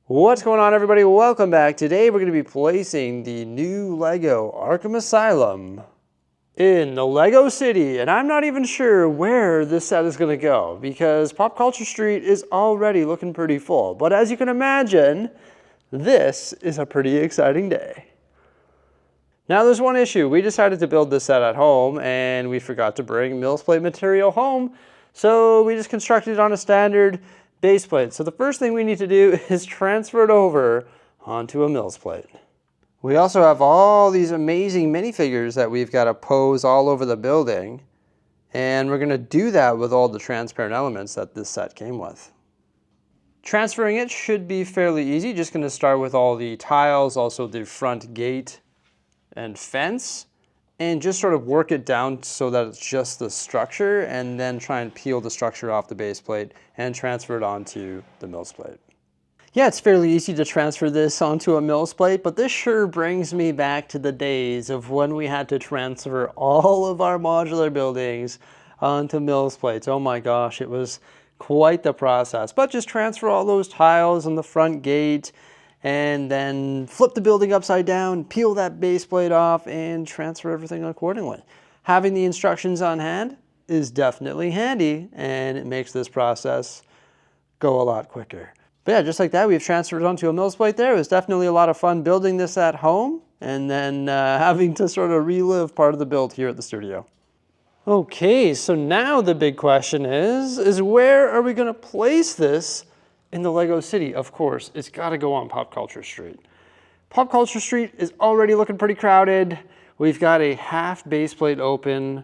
What's going on, everybody? Welcome back. Today we're going to be placing the new Lego Arkham Asylum in the Lego City, and I'm not even sure where this set is going to go because Pop Culture Street is already looking pretty full. But as you can imagine, this is a pretty exciting day. Now there's one issue. We decided to build this set at home and we forgot to bring Mills plate material home, so we just constructed it on a standard base plate. So the first thing we need to do is transfer it over onto a Mills plate. We also have all these amazing minifigures that we've got to pose all over the building, and we're going to do that with all the transparent elements that this set came with. Transferring it should be fairly easy. Just going to start with all the tiles, also the front gate and fence, and just sort of work it down so that it's just the structure, and then try and peel the structure off the base plate and transfer it onto the Mills plate. Yeah, it's fairly easy to transfer this onto a Mills plate, but this sure brings me back to the days of when we had to transfer all of our modular buildings onto Mills plates. Oh my gosh, it was quite the process. But just transfer all those tiles on the front gate, and then flip the building upside down, peel that base plate off, and transfer everything accordingly. Having the instructions on hand is definitely handy, and it makes this process go a lot quicker. But yeah, just like that, we've transferred it onto a Mills plate there. It was definitely a lot of fun building this at home, and then having to sort of relive part of the build here at the studio. Okay, so now the big question is where are we going to place this in the Lego City? Of course, it's got to go on Pop Culture Street. Pop Culture Street is already looking pretty crowded. We've got a half base plate open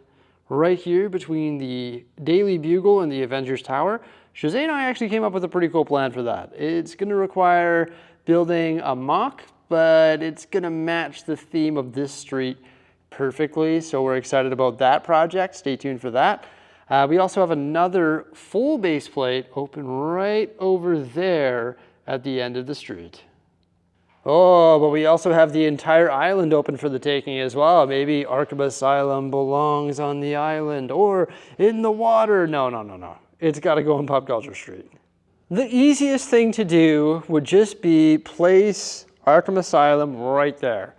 right here between the Daily Bugle and the Avengers Tower. Shazay and I actually came up with a pretty cool plan for that. It's going to require building a mock, but it's going to match the theme of this street perfectly. So we're excited about that project. Stay tuned for that. We also have another full base plate open right over there at the end of the street. Oh, but we also have the entire island open for the taking as well. Maybe Arkham Asylum belongs on the island or in the water. No. It's got to go on Pop Culture Street. The easiest thing to do would just be place Arkham Asylum right there.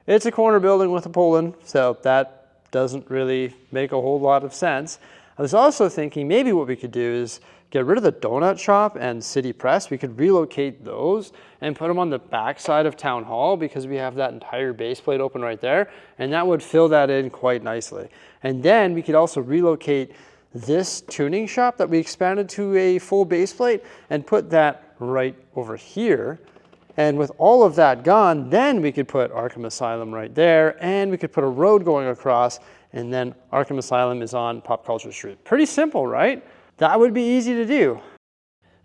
It's a corner building with a pull-in, so that doesn't really make a whole lot of sense. I was also thinking maybe what we could do is get rid of the donut shop and City Press. We could relocate those and put them on the back side of Town Hall because we have that entire base plate open right there, and that would fill that in quite nicely. And then we could also relocate this tuning shop that we expanded to a full base plate and put that right over here. And with all of that gone, then we could put Arkham Asylum right there, and we could put a road going across, and then Arkham Asylum is on Pop Culture Street. Pretty simple, right? That would be easy to do.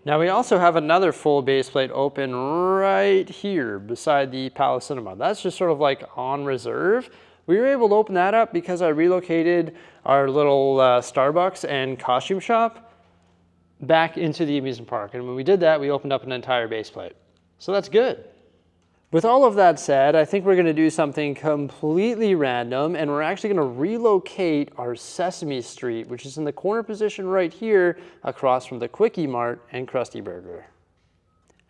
Now we also have another full base plate open right here beside the Palace Cinema. That's just sort of like on reserve. We were able to open that up because I relocated our little Starbucks and costume shop back into the amusement park. And when we did that, we opened up an entire base plate. So that's good. With all of that said, I think we're going to do something completely random, and we're actually going to relocate our Sesame Street, which is in the corner position right here across from the Quickie Mart and Krusty Burger.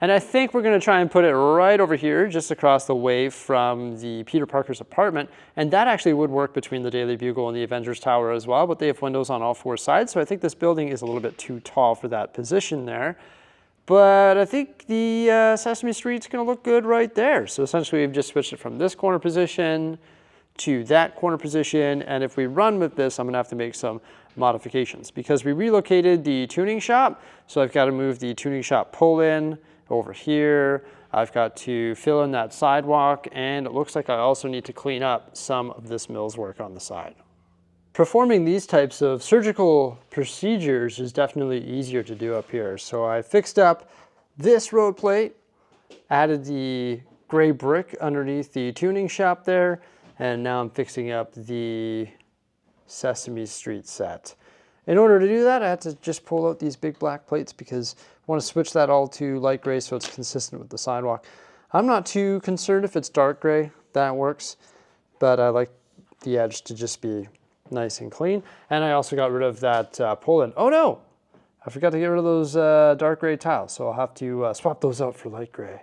And I think we're going to try and put it right over here, just across the way from the Peter Parker's apartment, and that actually would work between the Daily Bugle and the Avengers Tower as well, but they have windows on all four sides, so I think this building is a little bit too tall for that position there. But I think the Sesame Street's going to look good right there. So essentially we've just switched it from this corner position to that corner position. And if we run with this, I'm going to have to make some modifications because we relocated the tuning shop. So I've got to move the tuning shop pull-in over here. I've got to fill in that sidewalk. And it looks like I also need to clean up some of this Mills work on the side. Performing these types of surgical procedures is definitely easier to do up here. So I fixed up this road plate, added the gray brick underneath the tuning shop there, and now I'm fixing up the Sesame Street set. In order to do that, I had to just pull out these big black plates because I want to switch that all to light gray so it's consistent with the sidewalk. I'm not too concerned if it's dark gray, that works, but I like the edge to just be nice and clean. And I also got rid of that pull-in. Oh no, I forgot to get rid of those dark gray tiles, so I'll have to swap those out for light gray.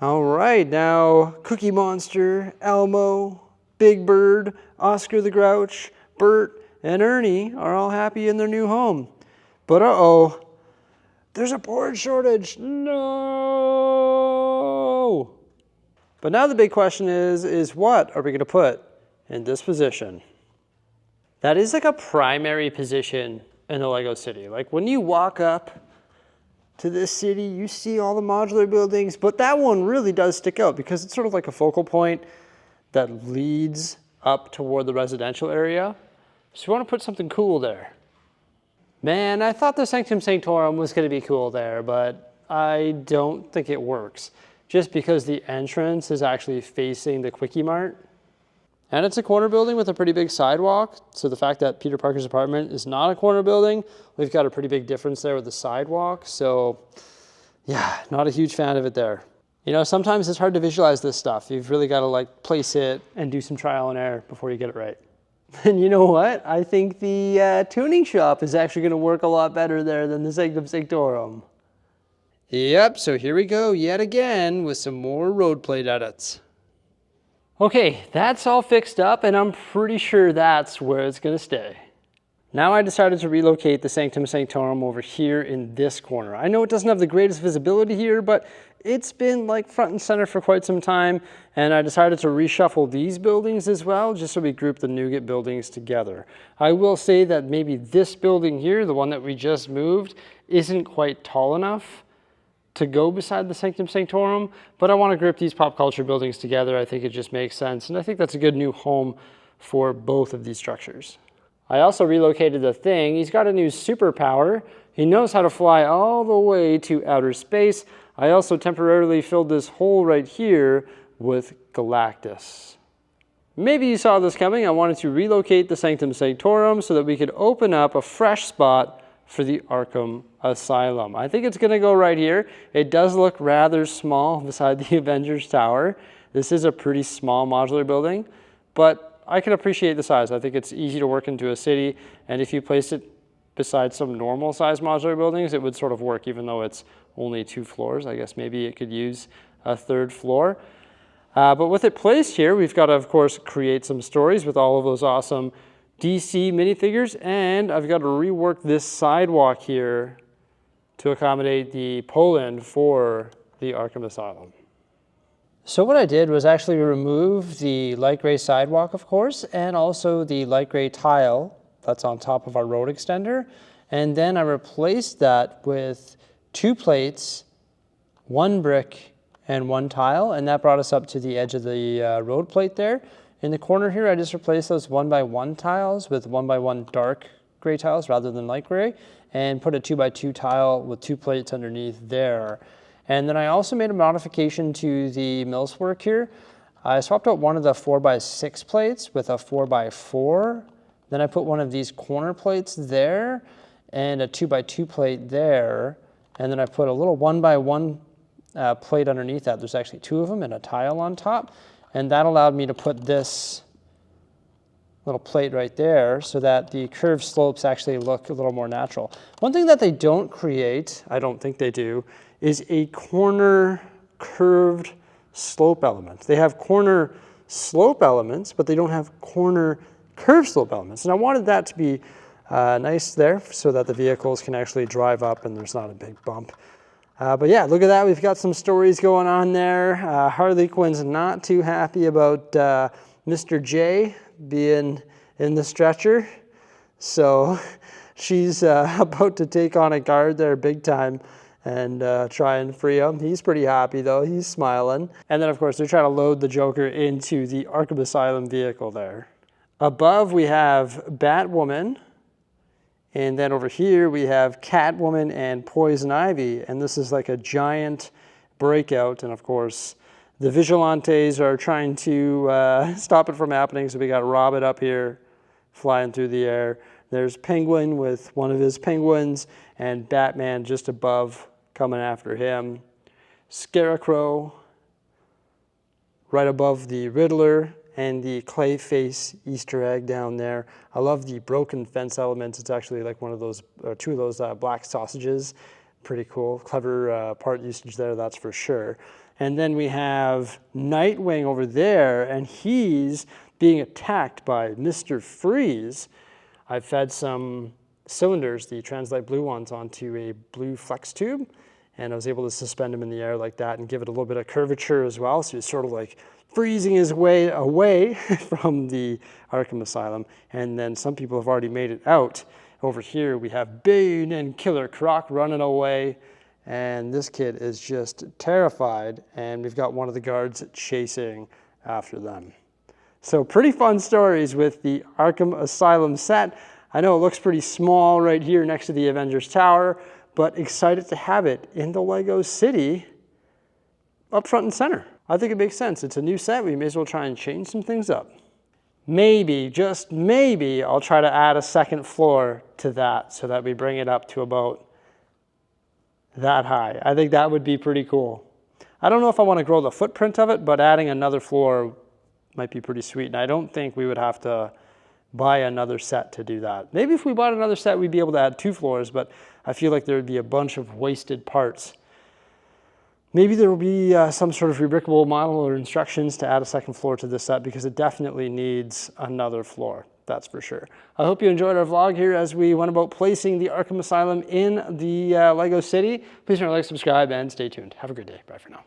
All right, now Cookie Monster, Elmo, Big Bird, Oscar the Grouch, Bert, and Ernie are all happy in their new home. But uh-oh, there's a board shortage. No! But now the big question is what are we going to put in this position? That is like a primary position in the Lego city. Like when you walk up to this city, you see all the modular buildings, but that one really does stick out because it's sort of like a focal point that leads up toward the residential area. So you want to put something cool there. Man, I thought the Sanctum Sanctorum was going to be cool there, but I don't think it works. Just because the entrance is actually facing the Quickie Mart. And it's a corner building with a pretty big sidewalk. So the fact that Peter Parker's apartment is not a corner building, we've got a pretty big difference there with the sidewalk. So yeah, not a huge fan of it there. You know, sometimes it's hard to visualize this stuff. You've really got to like place it and do some trial and error before you get it right. And you know what? I think the tuning shop is actually going to work a lot better there than the Sanctum Sanctorum. Yep, so here we go yet again with some more road plate edits. Okay, that's all fixed up and I'm pretty sure that's where it's going to stay. Now I decided to relocate the Sanctum Sanctorum over here in this corner. I know it doesn't have the greatest visibility here, but it's been like front and center for quite some time, and I decided to reshuffle these buildings as well, just so we group the nougat buildings together. I will say that maybe this building here, the one that we just moved, isn't quite tall enough to go beside the Sanctum Sanctorum, but I want to group these pop culture buildings together. I think it just makes sense, and I think that's a good new home for both of these structures. I also relocated the Thing. He's got a new superpower. He knows how to fly all the way to outer space. I also temporarily filled this hole right here with Galactus. Maybe you saw this coming. I wanted to relocate the Sanctum Sanctorum so that we could open up a fresh spot for the Arkham Asylum. I think it's going to go right here. It does look rather small beside the Avengers Tower. This is a pretty small modular building, but I can appreciate the size. I think it's easy to work into a city, and if you place it beside some normal size modular buildings, it would sort of work, even though it's only 2 floors. I guess maybe it could use a 3rd floor. But with it placed here, we've got to, of course, create some stories with all of those awesome DC minifigures, and I've got to rework this sidewalk here to accommodate the pull-in for the Arkham Asylum. So what I did was actually remove the light gray sidewalk, of course, and also the light gray tile that's on top of our road extender. And then I replaced that with 2 plates, 1 brick, and 1 tile, and that brought us up to the edge of the road plate there. In the corner here, I just replaced those 1x1 tiles with 1x1 dark gray tiles rather than light gray, and put a 2x2 tile with 2 plates underneath there. And then I also made a modification to the mills work here. I swapped out one of the 4x6 plates with a 4x4. Then I put one of these corner plates there and a 2x2 plate there. And then I put a little 1x1 plate underneath that. There's actually 2 of them and a tile on top. And that allowed me to put this little plate right there so that the curved slopes actually look a little more natural. One thing that they don't create, I don't think they do, is a corner curved slope element. They have corner slope elements, but they don't have corner curved slope elements. And I wanted that to be nice there so that the vehicles can actually drive up and there's not a big bump. But yeah, look at that. We've got some stories going on there. Harley Quinn's not too happy about Mr. J being in the stretcher. So she's about to take on a guard there big time and try and free him. He's pretty happy though, he's smiling. And then of course they're trying to load the Joker into the Arkham Asylum vehicle there. Above we have Batwoman, and then over here we have Catwoman and Poison Ivy, and this is like a giant breakout, and of course the Vigilantes are trying to stop it from happening, so we got Robin up here flying through the air. There's Penguin with one of his penguins, and Batman just above coming after him. Scarecrow right above the Riddler, and the clay face Easter egg down there. I love the broken fence elements. It's actually like one of those, or two of those black sausages. Pretty cool, clever part usage there, that's for sure. And then we have Nightwing over there, and he's being attacked by Mr. Freeze. I fed some cylinders, the Translite blue ones, onto a blue flex tube, and I was able to suspend him in the air like that and give it a little bit of curvature as well. So he's sort of like freezing his way away from the Arkham Asylum. And then some people have already made it out. Over here we have Bane and Killer Croc running away, and this kid is just terrified, and we've got one of the guards chasing after them. So pretty fun stories with the Arkham Asylum set. I know it looks pretty small right here next to the Avengers Tower, but excited to have it in the Lego City up front and center. I think it makes sense. It's a new set. We may as well try and change some things up. Maybe, just maybe, I'll try to add a second floor to that so that we bring it up to about that high. I think that would be pretty cool. I don't know if I want to grow the footprint of it, but adding another floor might be pretty sweet. And I don't think we would have to buy another set to do that. Maybe if we bought another set, we'd be able to add 2 floors, but I feel like there would be a bunch of wasted parts. Maybe there will be some sort of rebrickable model or instructions to add a second floor to this set, because it definitely needs another floor, that's for sure. I hope you enjoyed our vlog here as we went about placing the Arkham Asylum in the Lego City. Please remember to like, subscribe, and stay tuned. Have a good day. Bye for now.